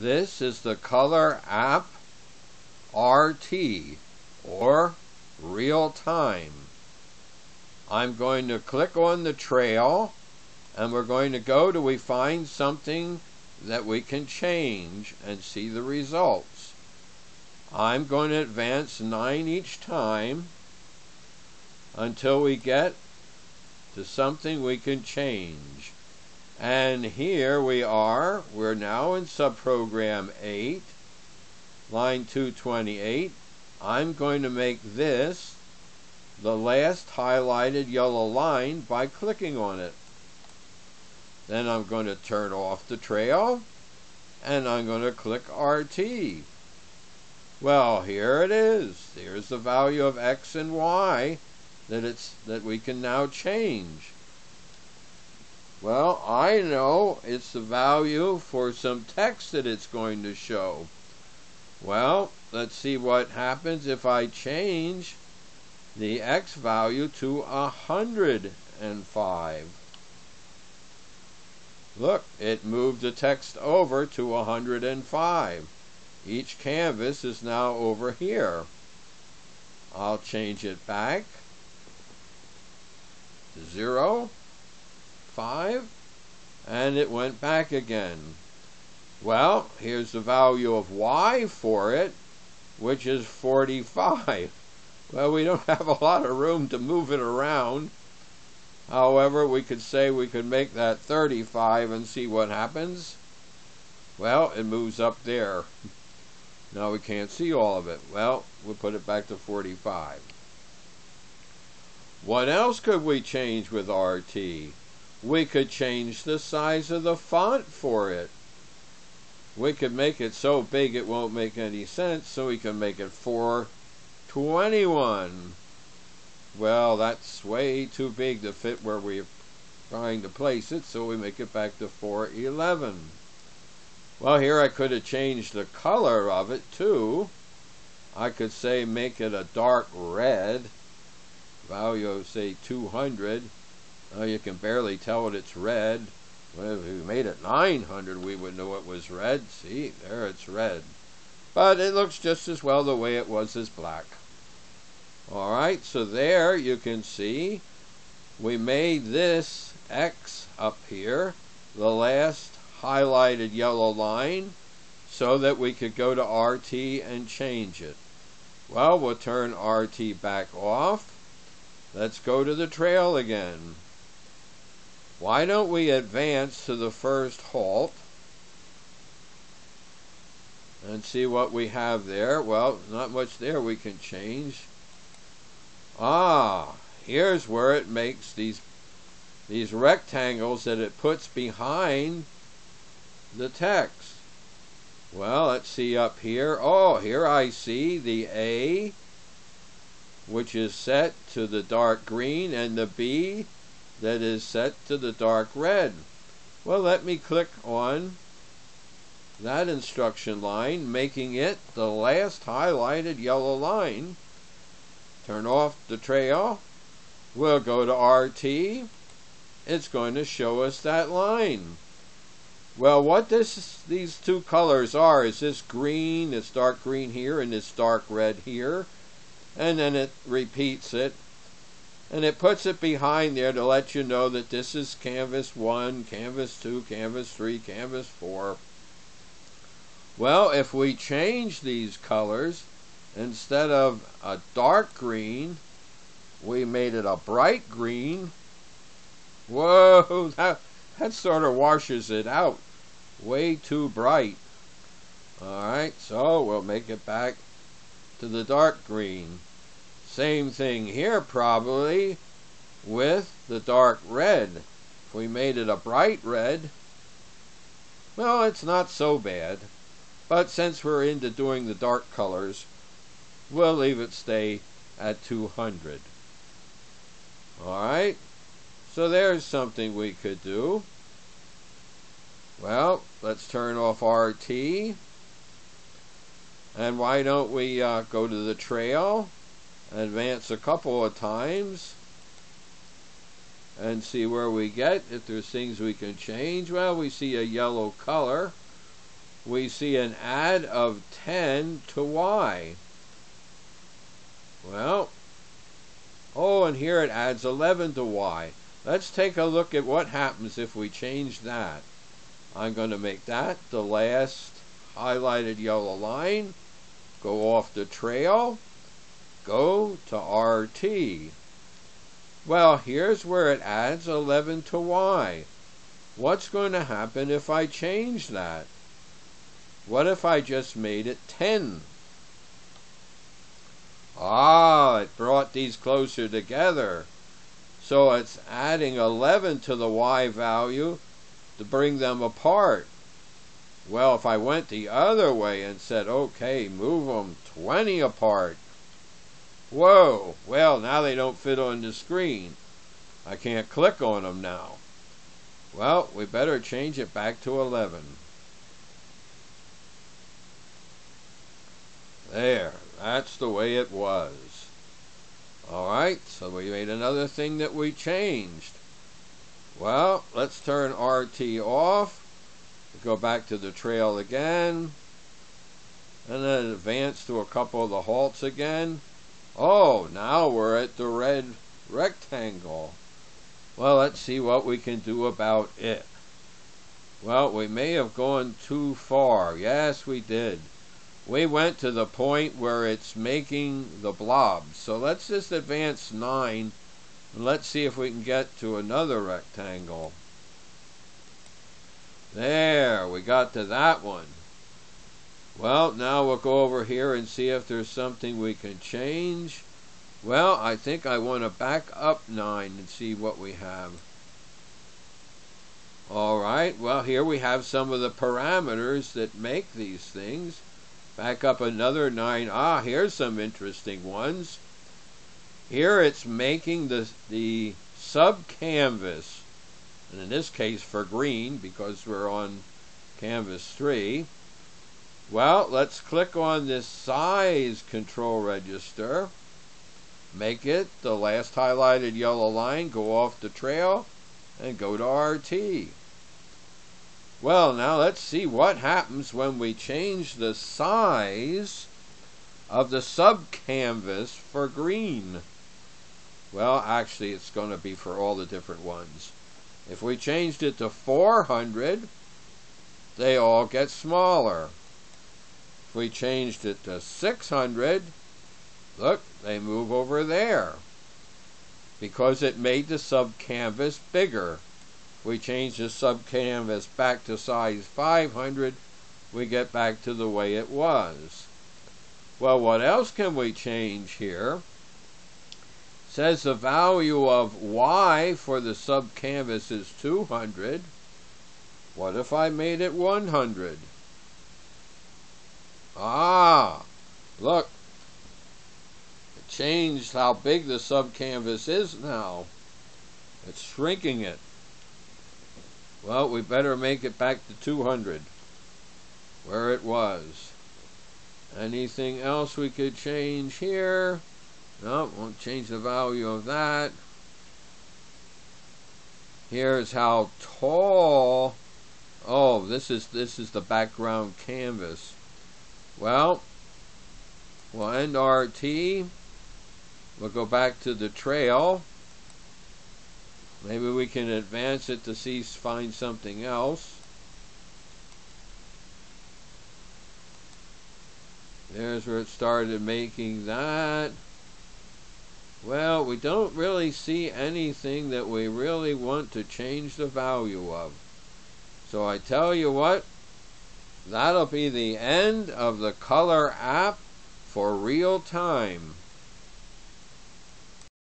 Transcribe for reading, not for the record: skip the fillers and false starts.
This is the color app RT, or real time. I'm going to click on the trail, and we're going to go till we find something that we can change and see the results. I'm going to advance 9 each time until we get to something we can change. And here we are. We're now in subprogram 8, line 228. I'm going to make this the last highlighted yellow line by clicking on it. Then I'm going to turn off the trail, and I'm going to click RT. Well, here it is. Here's the value of X and Y that we can now change. Well, I know it's the value for some text that it's going to show. Well, let's see what happens if I change the X value to 105. Look, it moved the text over to 105. Each canvas is now over here. I'll change it back to 0, 5, and it went back again. Well, here's the value of Y for it, which is 45. Well, we don't have a lot of room to move it around. However, we could say we could make that 35 and see what happens. Well, it moves up there. Now we can't see all of it. Well, we'll put it back to 45. What else could we change with RT? We could change the size of the font for it. We could make it so big it won't make any sense, so we can make it 421. Well, that's way too big to fit where we're trying to place it, so we make it back to 411. Well, here I could have changed the color of it too. I could say make it a dark red, value of say 200. You can barely tell it it's red. Well, if we made it 900, we would know it was red. See, there it's red. But it looks just as well the way it was as black. Alright, so there you can see we made this X up here the last highlighted yellow line so that we could go to RT and change it. Well, we'll turn RT back off. Let's go to the trail again. Why don't we advance to the first halt and see what we have there? Well, not much there we can change. Here's where it makes these rectangles that it puts behind the text. Well, let's see up here. Oh, here I see the A, which is set to the dark green, and the B that is set to the dark red. Well, let me click on that instruction line, making it the last highlighted yellow line. Turn off the trail. We'll go to RT. It's going to show us that line. Well, what these two colors are is this green, this dark green here, and this dark red here. And then it repeats it. And it puts it behind there to let you know that this is canvas 1, canvas 2, canvas 3, canvas 4. Well, if we change these colors, instead of a dark green, we made it a bright green. Whoa, that sort of washes it out. Way too bright. Alright, so we'll make it back to the dark green. Same thing here probably with the dark red. If we made it a bright red, well, it's not so bad. But since we're into doing the dark colors, we'll leave it stay at 200. Alright, so there's something we could do. Well, let's turn off RT. And why don't we go to the trail, advance a couple of times, and see where we get. If there's things we can change, well, we see a yellow color. we see an add of 10 to y. Well, oh, and here it adds 11 to y. Let's take a look at what happens if we change that. I'm going to make that the last highlighted yellow line. Go off the trail. Go to RT. Well, here's where it adds 11 to y. What's going to happen if I change that? What if I just made it 10? Ah, it brought these closer together. So it's adding 11 to the y value to bring them apart. Well, if I went the other way and said, okay, move them 20 apart. Whoa, well, now they don't fit on the screen. I can't click on them now. Well, we better change it back to 11. There, that's the way it was. Alright, so we made another thing that we changed. Well, let's turn RT off. Go back to the trail again. And then advance to a couple of the halts again. Oh, now we're at the red rectangle. Well, let's see what we can do about it. Well, we may have gone too far. Yes, we did. We went to the point where it's making the blobs. So let's just advance 9 and let's see if we can get to another rectangle. There, we got to that one. Well, now we'll go over here and see if there's something we can change. Well, I think I want to back up 9 and see what we have. Alright, well, here we have some of the parameters that make these things. Back up another 9. Ah, here's some interesting ones. Here it's making the sub-canvas, and in this case for green because we're on canvas 3. Well, let's click on this size control register. Make it the last highlighted yellow line, go off the trail, and go to RT. Well, now let's see what happens when we change the size of the sub-canvas for green. Well, actually, it's going to be for all the different ones. If we changed it to 400, they all get smaller. If we changed it to 600, look, they move over there because it made the sub-canvas bigger. If we change the sub-canvas back to size 500, we get back to the way it was. Well, what else can we change here? It says the value of y for the sub-canvas is 200. What if I made it 100? Ah, look, it changed how big the sub-canvas is now. It's shrinking it. Well, we better make it back to 200, where it was. Anything else we could change here? No, won't change the value of that. Here's how tall. Oh, this is the background canvas. Well, we'll end RT. We'll go back to the trail. Maybe we can advance it to find something else. There's where it started making that. Well, we don't really see anything that we really want to change the value of. So I tell you what, that'll be the end of the Color app for real time.